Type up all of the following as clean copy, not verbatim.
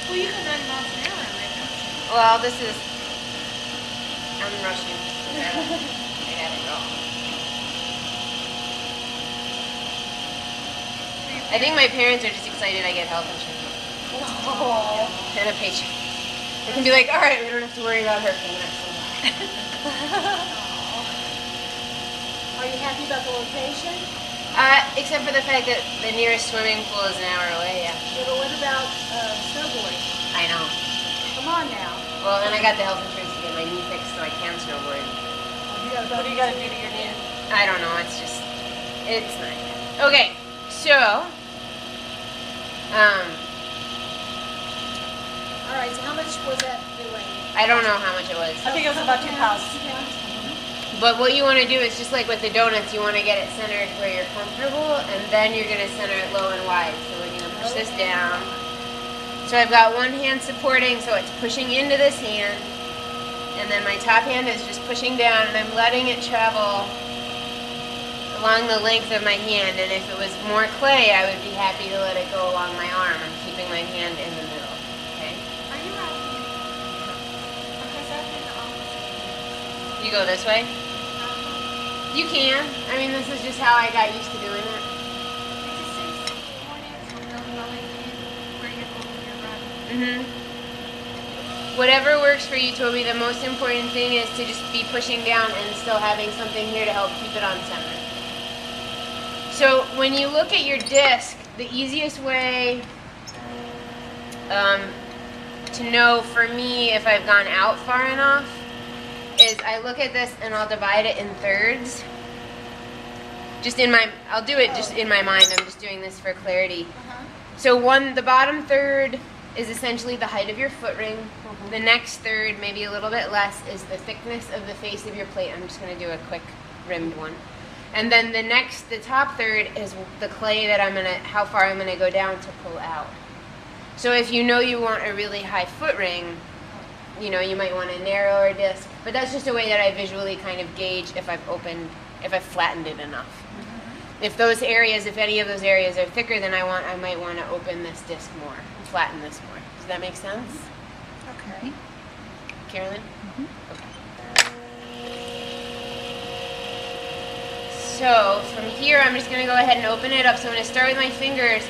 Well, you can 90 miles an hour right now. Well, this is... I'm rushing. I gotta go. I think my parents are just excited I get health insurance. Oh. And a paycheck. They can be like, all right, we don't have to worry about her for the next one. Are you happy about the location? Except for the fact that the nearest swimming pool is an hour away, yeah. Yeah, but what about snowboarding? I know. Come on now. Well, and I got the health insurance to get my knee fixed so I can snowboard. What do you got to do to your knee? I don't know, it's not good. Okay, so, All right, so how much was that doing? I don't know how much it was. I think it was about 2 pounds. But what you want to do is just like with the donuts, you want to get it centered where you're comfortable, and then you're going to center it low and wide. So we're going to push this down. So I've got one hand supporting, so it's pushing into this hand, and then my top hand is just pushing down, and I'm letting it travel along the length of my hand. And if it was more clay, I would be happy to let it go along my arm. I'm keeping my hand in the middle. Okay? Are you wrapping it? Because I've been opposite. You go this way? You can. I mean, this is just how I got used to doing it. It just says morning, so no going in where you're going, you're running. Whatever works for you, Toby. The most important thing is to just be pushing down and still having something here to help keep it on center. So when you look at your disc, the easiest way to know for me if I've gone out far enough is I look at this and I'll divide it in thirds. I'll do it just in my mind. I'm just doing this for clarity. So the bottom third is essentially the height of your foot ring. The next third, maybe a little bit less, is the thickness of the face of your plate. I'm just going to do a quick rimmed one. And then the top third is the clay that how far I'm going to go down to pull out. So if you know you want a really high foot ring, you might want a narrower disc. But that's just a way that I visually kind of gauge if I've flattened it enough. If any of those areas are thicker than I might want to open this disc more, flatten this more. Does that make sense? Okay. Carolyn? Okay. So from here, I'm just going to go ahead and open it up. So I'm going to start with my fingers.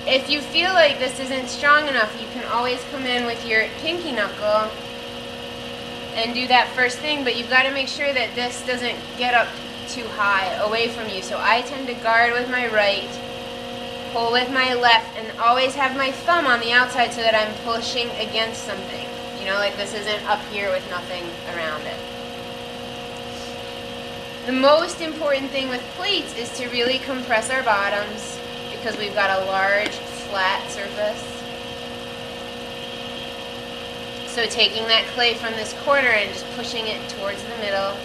If you feel like this isn't strong enough, you can always come in with your pinky knuckle and do that first thing, but you've got to make sure that this doesn't get up too high away from you. So I tend to guard with my right, pull with my left, and always have my thumb on the outside so that I'm pushing against something. Like this isn't up here with nothing around it. The most important thing with plates is to really compress our bottoms because we've got a large flat surface. So taking that clay from this corner and just pushing it towards the middle.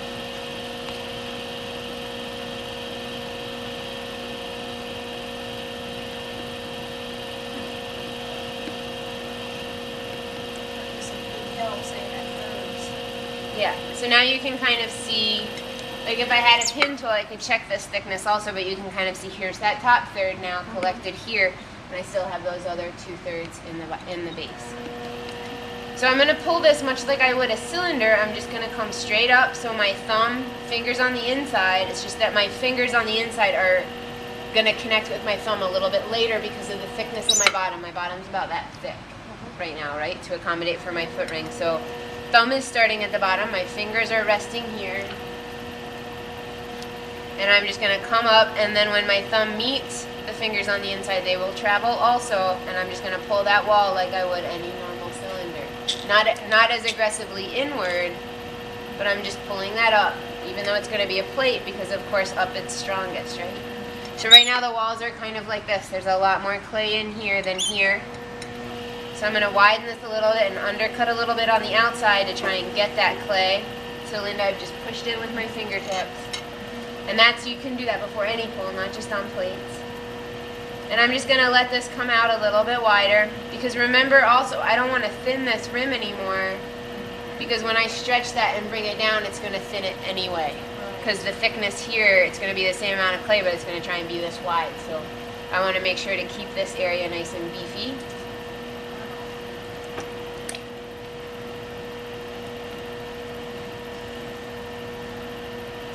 Yeah, so now you can kind of see, like if I had a pin tool, I could check this thickness also, but you can kind of see here's that top third now collected here, and I still have those other 2/3 in the base. So I'm going to pull this much like I would a cylinder. I'm just going to come straight up, so my fingers on the inside, it's just that my fingers on the inside are going to connect with my thumb a little bit later because of the thickness of my bottom. My bottom's about that thick right now, right, to accommodate for my foot ring. So thumb is starting at the bottom, my fingers are resting here, and I'm just going to come up, and then when my thumb meets the fingers on the inside, they will travel also, and I'm just going to pull that wall like I would any normal cylinder. Not as aggressively inward, but I'm just pulling that up, even though it's going to be a plate, because of course up it's strongest, right? So right now the walls are kind of like this. There's a lot more clay in here than here. So I'm going to widen this a little bit and undercut a little bit on the outside to try and get that clay. So Linda, I've just pushed in with my fingertips. And you can do that before any pull, not just on plates. And I'm just going to let this come out a little bit wider, because remember also, I don't want to thin this rim anymore, because when I stretch that and bring it down, it's going to thin it anyway. Because the thickness here, it's going to be the same amount of clay, but it's going to try and be this wide. So I want to make sure to keep this area nice and beefy.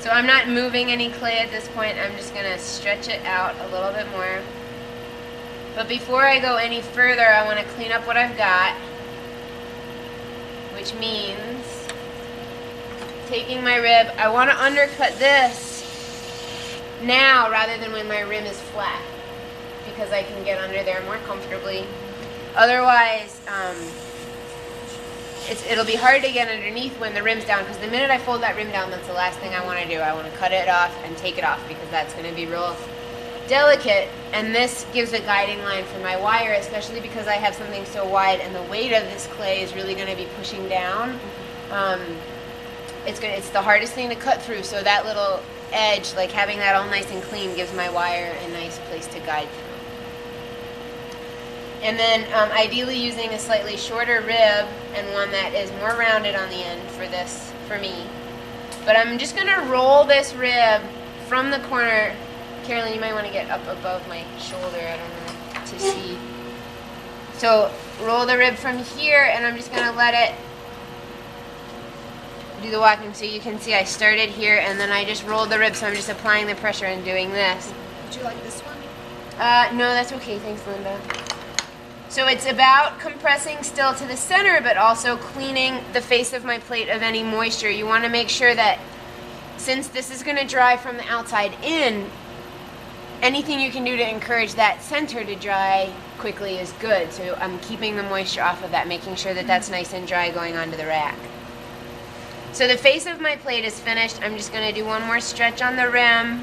So I'm not moving any clay at this point. I'm just gonna stretch it out a little bit more. But before I go any further, I want to clean up what I've got, which means taking my rib. I want to undercut this now rather than when my rim is flat, because I can get under there more comfortably. Otherwise, it'll be hard to get underneath when the rim's down, because the minute I fold that rim down, that's the last thing I want to do. I want to cut it off and take it off, because that's going to be real delicate, and this gives a guiding line for my wire, especially because I have something so wide and the weight of this clay is really going to be pushing down. It's the hardest thing to cut through, so that little edge, like having that all nice and clean, gives my wire a nice place to guide through. And then ideally using a slightly shorter rib and one that is more rounded on the end for me. But I'm just going to roll this rib from the corner. Carolyn, you might want to get up above my shoulder, I don't know, to see. So roll the rib from here, and I'm just going to let it do the walking. So you can see I started here, and then I just rolled the rib, so I'm just applying the pressure and doing this. Would you like this one? No, that's okay. Thanks, Linda. So it's about compressing still to the center, but also cleaning the face of my plate of any moisture. You want to make sure that, since this is going to dry from the outside in, anything you can do to encourage that center to dry quickly is good. So I'm keeping the moisture off of that, making sure that that's nice and dry going onto the rack. So the face of my plate is finished. I'm just going to do one more stretch on the rim.